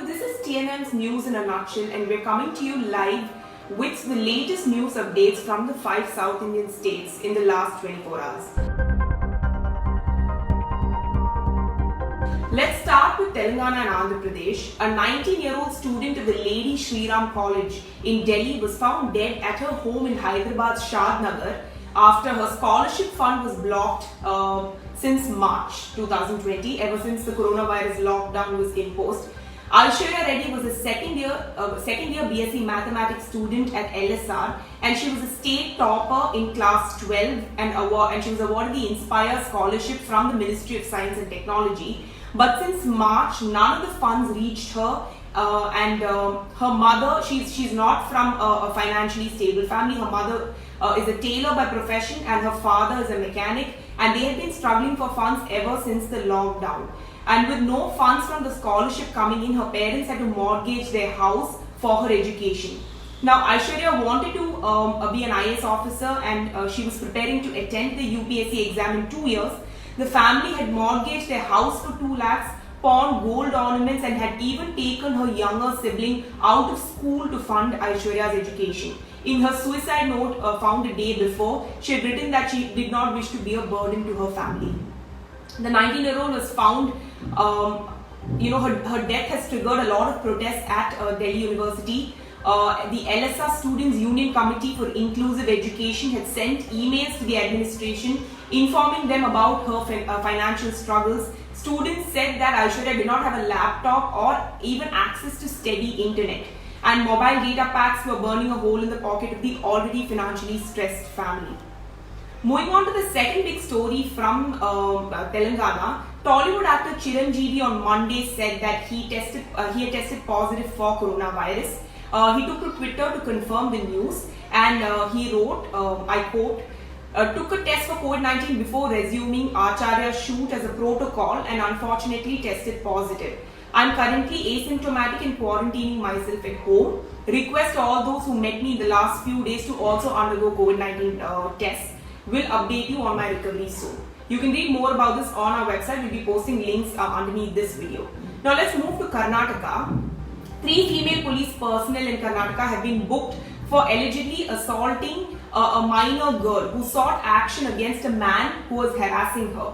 So this is TNM's news in a nutshell, and we're coming to you live with the latest news updates from the 5 South Indian states in the last 24 hours. Let's start with Telangana and Andhra Pradesh. A 19-year-old student of the Lady Shri Ram College in Delhi was found dead at her home in Hyderabad's Shadnagar after her scholarship fund was blocked since March 2020, ever since the coronavirus lockdown was imposed. Aishwarya Reddy was a second year BSc Mathematics student at LSR, and she was a state topper in class 12 and she was awarded the Inspire Scholarship from the Ministry of Science and Technology. But since March, none of the funds reached her, and her mother, she's not from a financially stable family. Her mother is a tailor by profession and her father is a mechanic, and they have been struggling for funds ever since the lockdown. And with no funds from the scholarship coming in, her parents had to mortgage their house for her education. Now, Aishwarya wanted to be an IAS officer, and she was preparing to attend the UPSC exam in 2 years. The family had mortgaged their house for 2 lakhs, pawned gold ornaments, and had even taken her younger sibling out of school to fund Aishwarya's education. In her suicide note found a day before, she had written that she did not wish to be a burden to her family. The 19-year-old was found, her death has triggered a lot of protests at Delhi University. The LSR Students Union Committee for Inclusive Education had sent emails to the administration informing them about her financial struggles. Students said that Aishwarya did not have a laptop or even access to steady internet, and mobile data packs were burning a hole in the pocket of the already financially stressed family. Moving on to the second big story from Telangana, Tollywood actor Chiranjeevi on Monday said that he had tested positive for coronavirus. He took to Twitter to confirm the news, and he wrote, I quote, took a test for COVID-19 before resuming Acharya's shoot as a protocol and unfortunately tested positive. I am currently asymptomatic and quarantining myself at home. Request all those who met me in the last few days to also undergo COVID-19 tests. Will update you on my recovery soon. You can read more about this on our website. We'll be posting links underneath this video. Now let's move to Karnataka. 3 female police personnel in Karnataka have been booked for allegedly assaulting a minor girl who sought action against a man who was harassing her.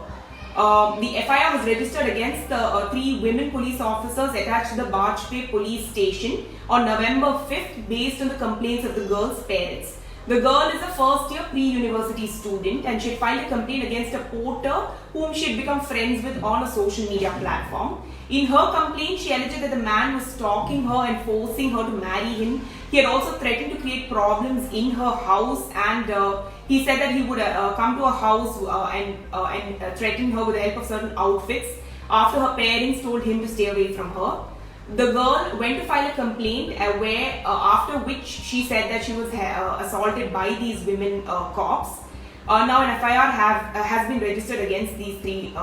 The FIR was registered against the 3 women police officers attached to the Bajpayee police station on November 5th based on the complaints of the girl's parents. The girl is a first-year pre-university student, and she had filed a complaint against a porter whom she had become friends with on a social media platform. In her complaint, she alleged that the man was stalking her and forcing her to marry him. He had also threatened to create problems in her house, and he said that he would come to her house and threaten her with the help of certain outfits after her parents told him to stay away from her. The girl went to file a complaint after which she said that she was assaulted by these women cops. Now an FIR has been registered against these 3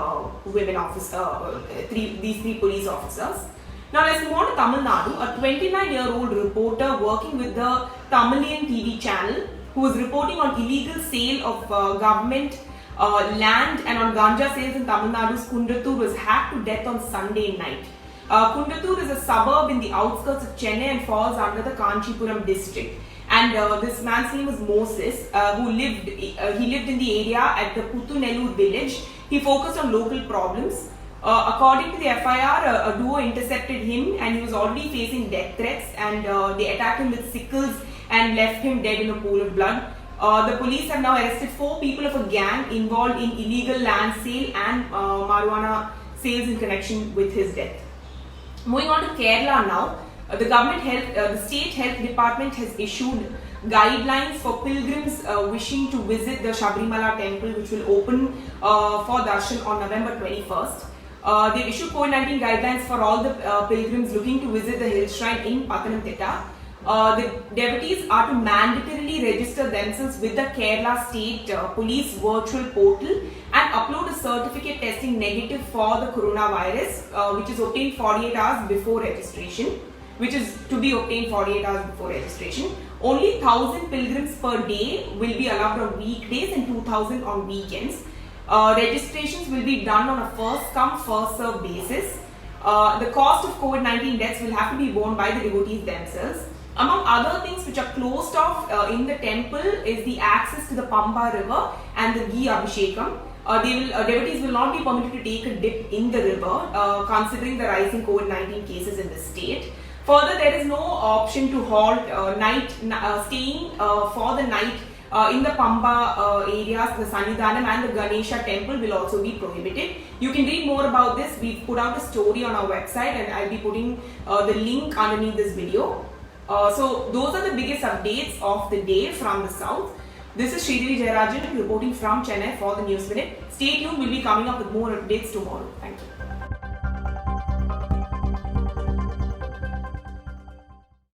police officers. Now let's move on to Tamil Nadu. A 29-year-old reporter working with the Tamilian TV channel who was reporting on illegal sale of government land and on ganja sales in Tamil Nadu's Kundatur was hacked to death on Sunday night. Kundatur is a suburb in the outskirts of Chennai and falls under the Kanchipuram district. And this man's name was Moses, who lived in the area at the Puttunellur village. He focused on local problems. According to the FIR, a duo intercepted him, and he was already facing death threats, and they attacked him with sickles and left him dead in a pool of blood. The police have now arrested 4 people of a gang involved in illegal land sale and marijuana sales in connection with his death. Moving on to Kerala now, the state health department has issued guidelines for pilgrims wishing to visit the Sabarimala temple, which will open for darshan on November 21st. They've issued COVID-19 guidelines for all the pilgrims looking to visit the hill shrine in Pathanamthitta. The devotees are to mandatorily register themselves with the Kerala State Police virtual portal and upload a certificate testing negative for the coronavirus, which is obtained 48 hours before registration. Only 1,000 pilgrims per day will be allowed on weekdays and 2,000 on weekends. Registrations will be done on a first come first serve basis. The cost of COVID-19 deaths will have to be borne by the devotees themselves. Among other things which are closed off in the temple is the access to the Pamba river and the ghee abhishekam. Devotees will not be permitted to take a dip in the river, considering the rising COVID-19 cases in the state. Further, there is no option to halt staying for the night in the Pamba areas. The Sannidhanam and the Ganesha temple will also be prohibited. You can read more about this. We've put out a story on our website, and I'll be putting the link underneath this video. So those are the biggest updates of the day from the south. This is Sreedevi Jayarajan reporting from Chennai for the News Minute. Stay tuned, we'll be coming up with more updates tomorrow. Thank you.